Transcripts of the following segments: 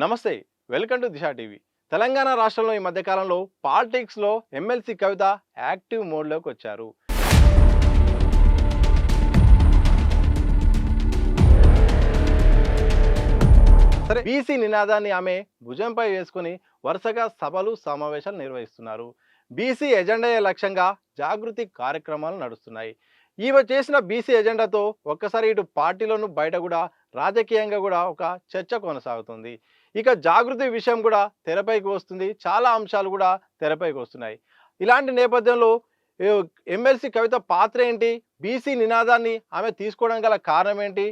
నమస్తే. Welcome to Disha TV. Telangana రాష్ట్రంలో ఈ మధ్య కాలంలో పాలిటిక్స్‌లో ఎమ్మెల్సీ కవిత యాక్టివ్ మోడ్‌లోకి వచ్చారు. సరే, బీసీ నినాదాన్ని ఆమె భుజంపై వేసుకొని వరుసగా సభలు, సమావేశాలు నిర్వహిస్తున్నారు. బీసీ ఎజెండాయే లక్ష్యంగా జాగృతి కార్యక్రమాలు నడుస్తున్నాయి. ఈమె చేసిన బీసీ ఎజెండాతో ఒక్కసారి ఇటు పార్టీలోను బయట కూడా రాజకీయంగా కూడా ఒక చర్చ కొనసాగుతుంది. ఇక జాగృతి విషయం కూడా తెరపైకి వస్తుంది. చాలా అంశాలు కూడా తెరపైకి వస్తున్నాయి. ఇలాంటి నేపథ్యంలో ఎమ్మెల్సీ కవిత పాత్ర ఏంటి? బీసీ నినాదాన్ని ఆమె తీసుకోవడం గల కారణం ఏంటి?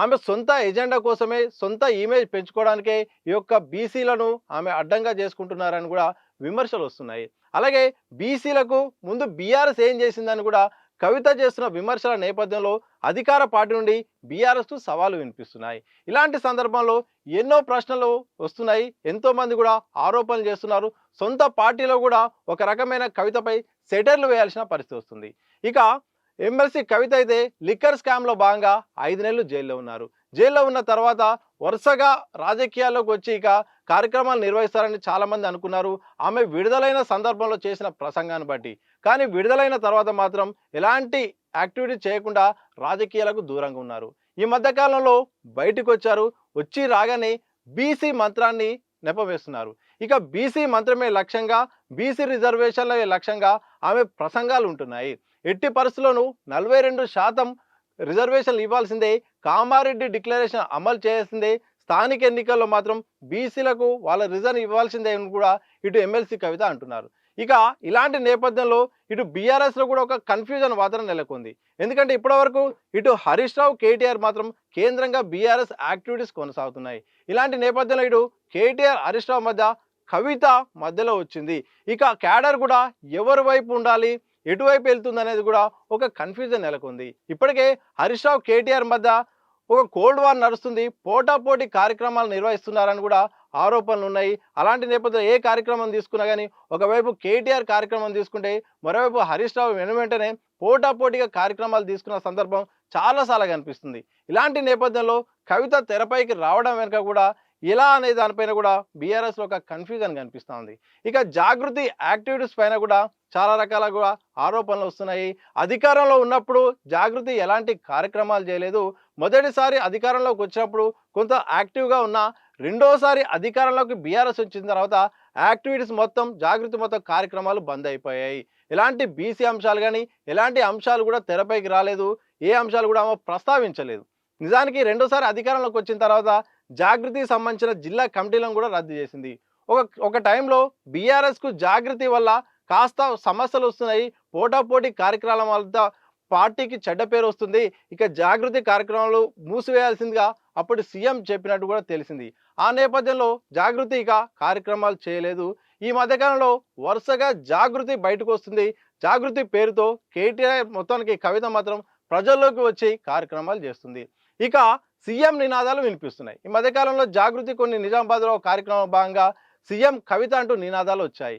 ఆమె సొంత ఎజెండా కోసమే, సొంత ఇమేజ్ పెంచుకోవడానికే ఈ యొక్క బీసీలను ఆమె అడ్డంగా చేసుకుంటున్నారని కూడా విమర్శలు వస్తున్నాయి. అలాగే బీసీలకు ముందు బీఆర్ఎస్ ఏం చేసిందని కూడా కవిత చేస్తున్న విమర్శల నేపథ్యంలో అధికార పార్టీ నుండి బీఆర్ఎస్కు సవాలు వినిపిస్తున్నాయి. ఇలాంటి సందర్భంలో ఎన్నో ప్రశ్నలు వస్తున్నాయి. ఎంతోమంది కూడా ఆరోపణలు చేస్తున్నారు. సొంత పార్టీలో కూడా ఒక రకమైన కవితపై సెటర్లు వేయాల్సిన పరిస్థితి వస్తుంది. ఇక ఎమ్మెల్సీ కవిత అయితే లిక్కర్ స్కామ్లో భాగంగా 5 నెలలు జైల్లో ఉన్నారు. జైల్లో ఉన్న తర్వాత వరుసగా రాజకీయాల్లోకి వచ్చి ఇక కార్యక్రమాలు నిర్వహిస్తారని చాలామంది అనుకున్నారు, ఆమె విడుదలైన సందర్భంలో చేసిన ప్రసంగాన్ని బట్టి. కానీ విడుదలైన తర్వాత మాత్రం ఎలాంటి యాక్టివిటీ చేయకుండా రాజకీయాలకు దూరంగా ఉన్నారు. ఈ మధ్యకాలంలో బయటకు వచ్చారు. వచ్చి రాగానే బీసీ మంత్రాన్ని నెపవేస్తున్నారు. ఇక బీసీ మంత్రమే లక్ష్యంగా, బీసీ రిజర్వేషన్ల లక్ష్యంగా ఆమె ప్రసంగాలు ఉంటున్నాయి. ఎట్టి పరిస్థితుల్లోనూ 42% రిజర్వేషన్లు ఇవ్వాల్సిందే, కామారెడ్డి డిక్లరేషన్ అమలు చేయాల్సిందే, స్థానిక ఎన్నికల్లో మాత్రం బీసీలకు వాళ్ళ రిజర్వ్ ఇవ్వాల్సిందే అని కూడా ఇటు ఎమ్మెల్సీ కవిత అంటున్నారు. ఇక ఇలాంటి నేపథ్యంలో ఇటు బీఆర్ఎస్లో కూడా ఒక కన్ఫ్యూజన్ వాతావరణం నెలకొంది. ఎందుకంటే ఇప్పటివరకు ఇటు హరీష్ రావు, కేటీఆర్ మాత్రం కేంద్రంగా బీఆర్ఎస్ యాక్టివిటీస్ కొనసాగుతున్నాయి. ఇలాంటి నేపథ్యంలో ఇటు కేటీఆర్, హరీష్ రావు మధ్య కవిత మధ్యలో వచ్చింది. ఇక క్యాడర్ కూడా ఎవరి వైపు ఉండాలి, ఎటువైపు వెళ్తుంది అనేది కూడా ఒక కన్ఫ్యూజన్ నెలకొంది. ఇప్పటికే హరీష్ రావు, కేటీఆర్ మధ్య ఒక కోల్డ్ వార్ నడుస్తుంది. పోటాపోటీ కార్యక్రమాలు నిర్వహిస్తున్నారని కూడా ఆరోపణలు ఉన్నాయి. అలాంటి నేపథ్యంలో ఏ కార్యక్రమం తీసుకున్నా కానీ ఒకవైపు కేటీఆర్ కార్యక్రమం తీసుకుంటే మరోవైపు హరీష్ రావు వెంటనే పోటాపోటీగా కార్యక్రమాలు తీసుకున్న సందర్భం చాలాసార్లు కనిపిస్తుంది. ఇలాంటి నేపథ్యంలో కవిత తెరపైకి రావడం వెనుక కూడా ఎలా అనే దానిపైన కూడా బీఆర్ఎస్లో ఒక కన్ఫ్యూజన్ కనిపిస్తూ ఉంది. ఇక జాగృతి యాక్టివిటీస్ పైన కూడా చాలా రకాల కూడా ఆరోపణలు వస్తున్నాయి. అధికారంలో ఉన్నప్పుడు జాగృతి ఎలాంటి కార్యక్రమాలు చేయలేదు. మొదటిసారి అధికారంలోకి వచ్చినప్పుడు కొంత యాక్టివ్గా ఉన్న, రెండోసారి అధికారంలోకి బీఆర్ఎస్ వచ్చిన తర్వాత యాక్టివిటీస్ మొత్తం, జాగృతి మొత్తం కార్యక్రమాలు బంద్ అయిపోయాయి. ఎలాంటి బీసీ అంశాలు కానీ ఎలాంటి అంశాలు కూడా తెరపైకి రాలేదు. ఏ అంశాలు కూడా ఆమె ప్రస్తావించలేదు. నిజానికి రెండోసారి అధికారంలోకి వచ్చిన తర్వాత జాగృతికి సంబంధించిన జిల్లా కమిటీలను కూడా రద్దు చేసింది. ఒక టైంలో బీఆర్ఎస్కు జాగృతి వల్ల కాస్త సమస్యలు వస్తున్నాయి, పోటాపోటీ కార్యక్రమాలతో పార్టీకి చెడ్డ పేరు వస్తుంది, ఇక జాగృతి కార్యక్రమాలు మూసివేయాల్సిందిగా అప్పుడు సీఎం చెప్పినట్టు కూడా తెలిసింది. ఆ నేపథ్యంలో జాగృతి ఇక కార్యక్రమాలు చేయలేదు. ఈ మధ్యకాలంలో వరుసగా జాగృతి బయటకు వస్తుంది. జాగృతి పేరుతో కేటీఆర్ మొత్తానికి కవిత మాత్రం ప్రజల్లోకి వచ్చి కార్యక్రమాలు చేస్తుంది. ఇక సీఎం నినాదాలు వినిపిస్తున్నాయి. ఈ మధ్యకాలంలో జాగృతి కొన్ని నిజామాబాద్లో కార్యక్రమం భాగంగా సీఎం కవిత అంటూ నినాదాలు వచ్చాయి.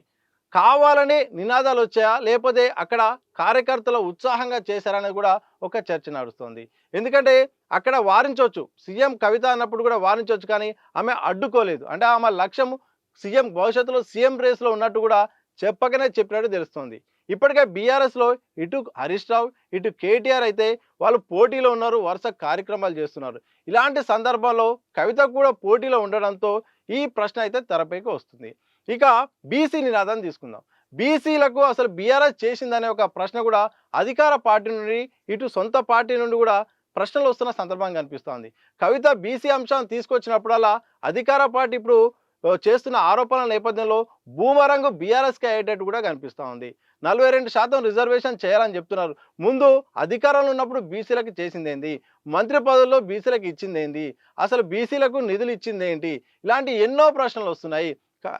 కావాలని నినాదాలు వచ్చాయా, లేకపోతే అక్కడ కార్యకర్తలు ఉత్సాహంగా చేశారనేది కూడా ఒక చర్చ నడుస్తుంది. ఎందుకంటే అక్కడ వారించవచ్చు, సీఎం కవిత అన్నప్పుడు కూడా వారించవచ్చు, కానీ ఆమె అడ్డుకోలేదు. అంటే ఆమె లక్ష్యం సీఎం, భవిష్యత్తులో సీఎం రేస్లో ఉన్నట్టు కూడా చెప్పకనే చెప్పినట్టు తెలుస్తుంది. ఇప్పటికే బీఆర్ఎస్లో ఇటు హరీష్ రావు, ఇటు కేటీఆర్ అయితే వాళ్ళు పోటీలో ఉన్నారు, వరుస కార్యక్రమాలు చేస్తున్నారు. ఇలాంటి సందర్భంలో కవిత కూడా పోటీలో ఉండడంతో ఈ ప్రశ్న అయితే తెరపైకి వస్తుంది. ఇక బీసీ నినాదాన్ని తీసుకుందాం. బీసీలకు అసలు బీఆర్ఎస్ చేసిందనే ఒక ప్రశ్న కూడా అధికార పార్టీ నుండి, ఇటు సొంత పార్టీ నుండి కూడా ప్రశ్నలు వస్తున్న సందర్భం కనిపిస్తోంది. కవిత బీసీ అంశాన్ని తీసుకొచ్చినప్పుడల్లా అధికార పార్టీ ఇప్పుడు చేస్తున్న ఆరోపణల నేపథ్యంలో బూమరంగు బీఆర్ఎస్కి అయ్యేటట్టు కూడా కనిపిస్తూ ఉంది. 42% రిజర్వేషన్ చేయాలని చెప్తున్నారు. ముందు అధికారంలో ఉన్నప్పుడు బీసీలకు చేసిందేంది, మంత్రి పదవుల్లో బీసీలకు ఇచ్చిందేంది, అసలు బీసీలకు నిధులు ఇచ్చిందేంటి, ఇలాంటి ఎన్నో ప్రశ్నలు వస్తున్నాయి.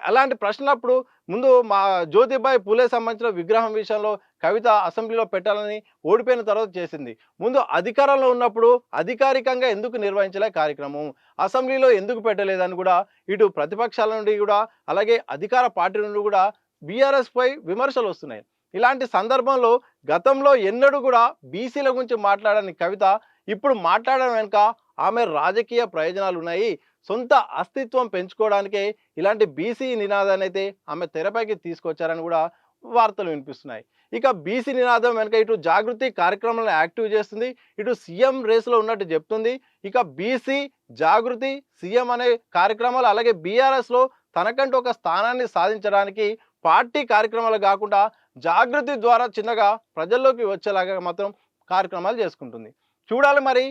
అలాంటి ప్రశ్నలప్పుడు ముందు మా జ్యోతిబాయి పూలే సంబంధించిన విగ్రహం విషయంలో కవిత అసెంబ్లీలో పెట్టాలని ఓడిపోయిన తర్వాత చేసింది. ముందు అధికారంలో ఉన్నప్పుడు అధికారికంగా ఎందుకు నిర్వహించలే కార్యక్రమం, అసెంబ్లీలో ఎందుకు పెట్టలేదని కూడా ఇటు ప్రతిపక్షాల నుండి కూడా అలాగే అధికార పార్టీ నుండి కూడా బీఆర్ఎస్ పై విమర్శలు వస్తున్నాయి. ఇలాంటి సందర్భంలో గతంలో ఎన్నడూ కూడా బీసీల గురించి మాట్లాడని కవిత ఇప్పుడు మాట్లాడడం వెనుక ఆమె రాజకీయ ప్రయోజనాలు ఉన్నాయి. సొంత అస్తిత్వం పెంచుకోవడానికే ఇలాంటి బీసీ నినాదాన్ని అయితే ఆమె తెరపైకి తీసుకొచ్చారని కూడా వార్తలు వినిపిస్తున్నాయి. ఇక బీసీ నినాదం వెనుక ఇటు జాగృతి కార్యక్రమాలను యాక్టివ్ చేస్తుంది, ఇటు సీఎం రేసులో ఉన్నట్టు చెప్తుంది. ఇక బీసీ జాగృతి సీఎం అనే కార్యక్రమాలు అలాగే బీఆర్ఎస్లో తనకంటూ ఒక స్థానాన్ని సాధించడానికి పార్టీ కార్యక్రమాలు కాకుండా జాగృతి ద్వారా చిన్నగా ప్రజల్లోకి వచ్చేలాగా మాత్రం కార్యక్రమాలు చేసుకుంటుంది. చూడాలి మరి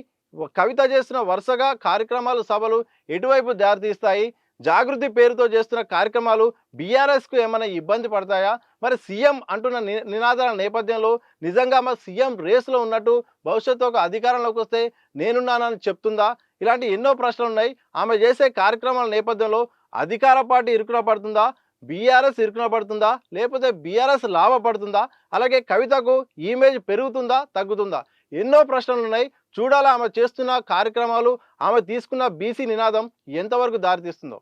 కవిత చేస్తున్న వరుసగా కార్యక్రమాలు సభలు ఎటువైపు దారితీస్తాయి, జాగృతి పేరుతో చేస్తున్న కార్యక్రమాలు బీఆర్ఎస్కు ఏమైనా ఇబ్బంది పడతాయా, మరి సీఎం అంటున్న నినాదాల నేపథ్యంలో నిజంగా మరి సీఎం రేసులో ఉన్నట్టు భవిష్యత్తు ఒక అధికారంలోకి వస్తే నేనున్నానని చెప్తుందా? ఇలాంటి ఎన్నో ప్రశ్నలు ఉన్నాయి. ఆమె చేసే కార్యక్రమాల నేపథ్యంలో అధికార పార్టీ ఇరుకున పడుతుందా, బీఆర్ఎస్ ఇరుకున పడుతుందా, లేకపోతే బీఆర్ఎస్ లాభపడుతుందా, అలాగే కవితకు ఇమేజ్ పెరుగుతుందా తగ్గుతుందా? ఎన్నో ప్రశ్నలు ఉన్నాయి. చూడాలా ఆమె చేస్తున్న కార్యక్రమాలు, ఆమె తీసుకున్న బీసీ నినాదం ఎంతవరకు దారితీస్తుందో.